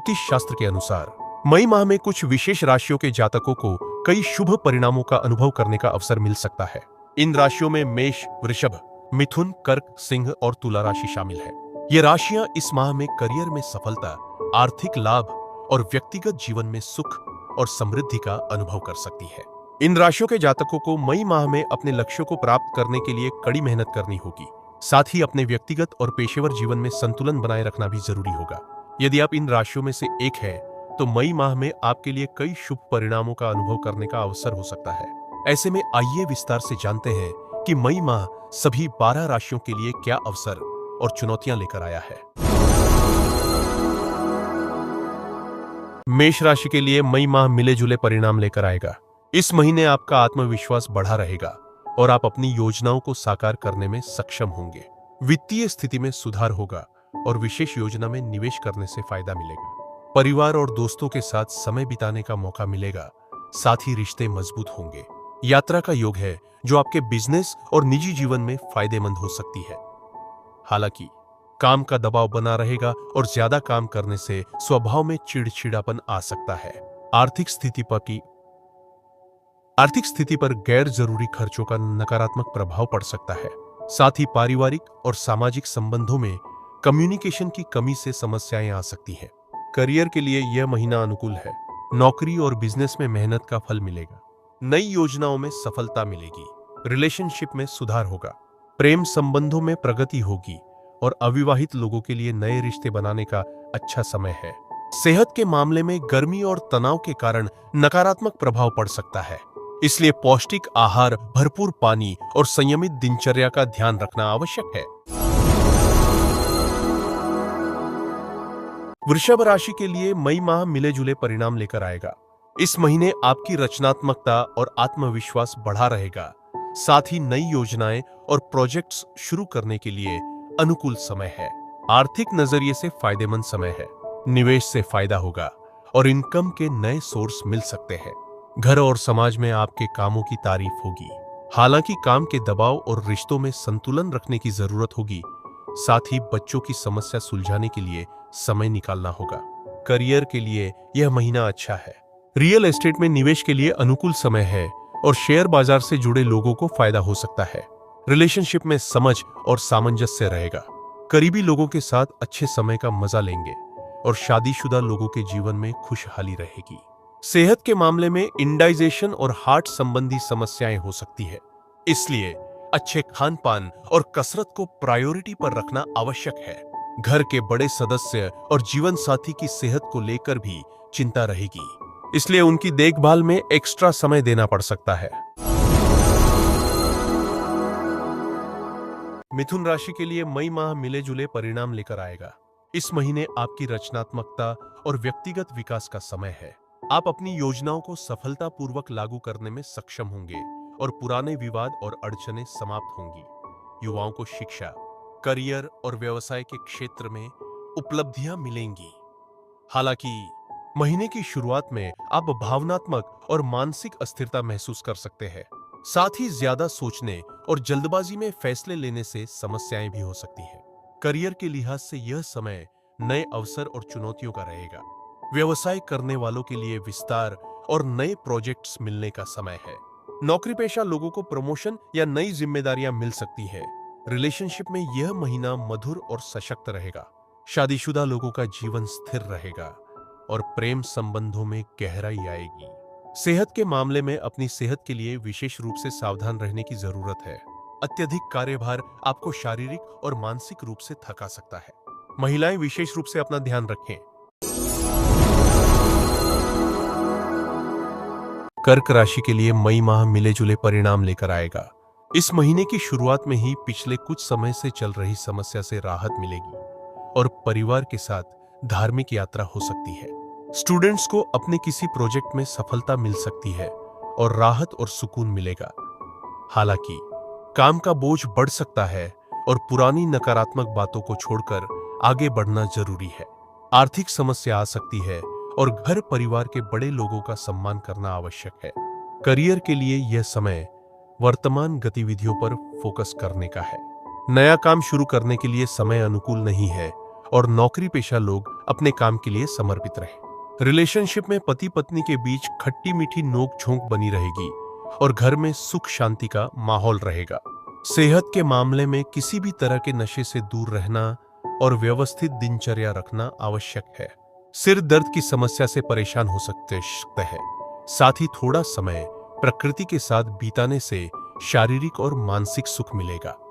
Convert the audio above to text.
ज्योतिष शास्त्र के अनुसार मई माह में कुछ विशेष राशियों के जातकों को कई शुभ परिणामों का अनुभव करने का अवसर मिल सकता है। इन राशियों में मेष, वृषभ, मिथुन, कर्क, सिंह और तुला राशि शामिल है। ये राशियां इस माह में करियर में सफलता, आर्थिक लाभ और व्यक्तिगत जीवन में सुख और समृद्धि का अनुभव कर सकती है। इन राशियों के जातकों को मई माह में अपने लक्ष्यों को प्राप्त करने के लिए कड़ी मेहनत करनी होगी। साथ ही अपने व्यक्तिगत और पेशेवर जीवन में संतुलन बनाए रखना भी जरूरी होगा। यदि आप इन राशियों में से एक है तो मई माह में आपके लिए कई शुभ परिणामों का अनुभव करने का अवसर हो सकता है। ऐसे में आइए विस्तार से जानते हैं कि मई माह सभी 12 राशियों के लिए क्या अवसर और चुनौतियां लेकर आया है। मेष राशि के लिए मई माह मिले जुले परिणाम लेकर आएगा। इस महीने आपका आत्मविश्वास बढ़ा रहेगा और आप अपनी योजनाओं को साकार करने में सक्षम होंगे। वित्तीय स्थिति में सुधार होगा और विशेष योजना में निवेश करने से फायदा मिलेगा। परिवार और दोस्तों के साथ समय बिताने का मौका मिलेगा, साथ ही रिश्ते मजबूत होंगे। यात्रा का योग है जो आपके बिजनेस और निजी जीवन में फायदेमंद हो सकती है। हालांकि काम का दबाव बना रहेगा और ज्यादा काम करने से स्वभाव में चिड़चिड़ापन आ सकता है। आर्थिक स्थिति पर गैर जरूरी खर्चों का नकारात्मक प्रभाव पड़ सकता है। साथ ही पारिवारिक और सामाजिक संबंधों में कम्युनिकेशन की कमी से समस्याएं आ सकती हैं। करियर के लिए यह महीना अनुकूल है। नौकरी और बिजनेस में मेहनत का फल मिलेगा। नई योजनाओं में सफलता मिलेगी। रिलेशनशिप में सुधार होगा। प्रेम संबंधों में प्रगति होगी और अविवाहित लोगों के लिए नए रिश्ते बनाने का अच्छा समय है। सेहत के मामले में गर्मी और तनाव के कारण नकारात्मक प्रभाव पड़ सकता है, इसलिए पौष्टिक आहार, भरपूर पानी और संयमित दिनचर्या का ध्यान रखना आवश्यक है। वृषभ राशि के लिए मई माह मिले जुले परिणाम लेकर आएगा। इस महीने आपकी रचनात्मकता और आत्मविश्वास बढ़ा रहेगा। साथ ही नई योजनाएं और प्रोजेक्ट्स शुरू करने के लिए अनुकूल समय है। आर्थिक नजरिए से फायदेमंद समय है। निवेश से फायदा होगा और इनकम के नए सोर्स मिल सकते हैं। घर और समाज में आपके कामों की तारीफ होगी। हालांकि काम के दबाव और रिश्तों में संतुलन रखने की जरूरत होगी। साथ ही बच्चों की समस्या सुलझाने के लिए समय निकालना होगा। करियर के लिए यह महीना अच्छा है। रियल एस्टेट में निवेश के लिए अनुकूल समय है और शेयर बाजार से जुड़े लोगों को फायदा हो सकता है। रिलेशनशिप में समझ और सामंजस्य रहेगा। करीबी लोगों के साथ अच्छे समय का मजा लेंगे और शादीशुदा लोगों के जीवन में खुशहाली रहेगी। सेहत के मामले में इंडाइजेशन और हार्ट संबंधी समस्याएं हो सकती है, इसलिए अच्छे खान पान और कसरत को प्रायोरिटी पर रखना आवश्यक है। घर के बड़े सदस्य और जीवन साथी की सेहत को लेकर भी चिंता रहेगी, इसलिए उनकी देखभाल में एक्स्ट्रा समय देना पड़ सकता है। मिथुन राशि के लिए मई माह मिले जुले परिणाम लेकर आएगा। इस महीने आपकी रचनात्मकता और व्यक्तिगत विकास का समय है। आप अपनी योजनाओं को सफलतापूर्वक लागू करने में सक्षम होंगे और पुराने विवाद और अड़चनें समाप्त होंगी। युवाओं को शिक्षा, करियर और व्यवसाय के क्षेत्र में उपलब्धियां मिलेंगी। हालांकि महीने की शुरुआत में आप भावनात्मक और मानसिक अस्थिरता महसूस कर सकते हैं। साथ ही ज्यादा सोचने और जल्दबाजी में फैसले लेने से समस्याएं भी हो सकती हैं। करियर के लिहाज से यह समय नए अवसर और चुनौतियों का रहेगा। व्यवसाय करने वालों के लिए विस्तार और नए प्रोजेक्ट्स मिलने का समय है। नौकरी पेशा लोगों को प्रमोशन या नई जिम्मेदारियां मिल सकती है। रिलेशनशिप में यह महीना मधुर और सशक्त रहेगा। शादीशुदा लोगों का जीवन स्थिर रहेगा और प्रेम संबंधों में गहराई आएगी। सेहत के मामले में अपनी सेहत के लिए विशेष रूप से सावधान रहने की जरूरत है। अत्यधिक कार्यभार आपको शारीरिक और मानसिक रूप से थका सकता है। महिलाएं विशेष रूप से अपना ध्यान रखें। कर्क राशि के लिए मई माह मिले जुले परिणाम लेकर आएगा। इस महीने की शुरुआत में ही पिछले कुछ समय से चल रही समस्या से राहत मिलेगी और परिवार के साथ धार्मिक यात्रा हो सकती है। स्टूडेंट्स को अपने किसी प्रोजेक्ट में सफलता मिल सकती है और राहत और सुकून मिलेगा। हालांकि काम का बोझ बढ़ सकता है और पुरानी नकारात्मक बातों को छोड़कर आगे बढ़ना जरूरी है। आर्थिक समस्या आ सकती है और घर परिवार के बड़े लोगों का सम्मान करना आवश्यक है। करियर के लिए यह समय वर्तमान गतिविधियों पर फोकस करने का है। नया काम शुरू करने के लिए समय अनुकूल नहीं है और नौकरी पेशा लोग अपने काम के लिए समर्पित रहे। रिलेशनशिप में पति पत्नी के बीच खट्टी मीठी नोक झोंक बनी रहेगी और घर में सुख शांति का माहौल रहेगा। सेहत के मामले में किसी भी तरह के नशे से दूर रहना और व्यवस्थित दिनचर्या रखना आवश्यक है। सिर दर्द की समस्या से परेशान हो सकते हैं। साथ ही थोड़ा समय प्रकृति के साथ बिताने से शारीरिक और मानसिक सुख मिलेगा।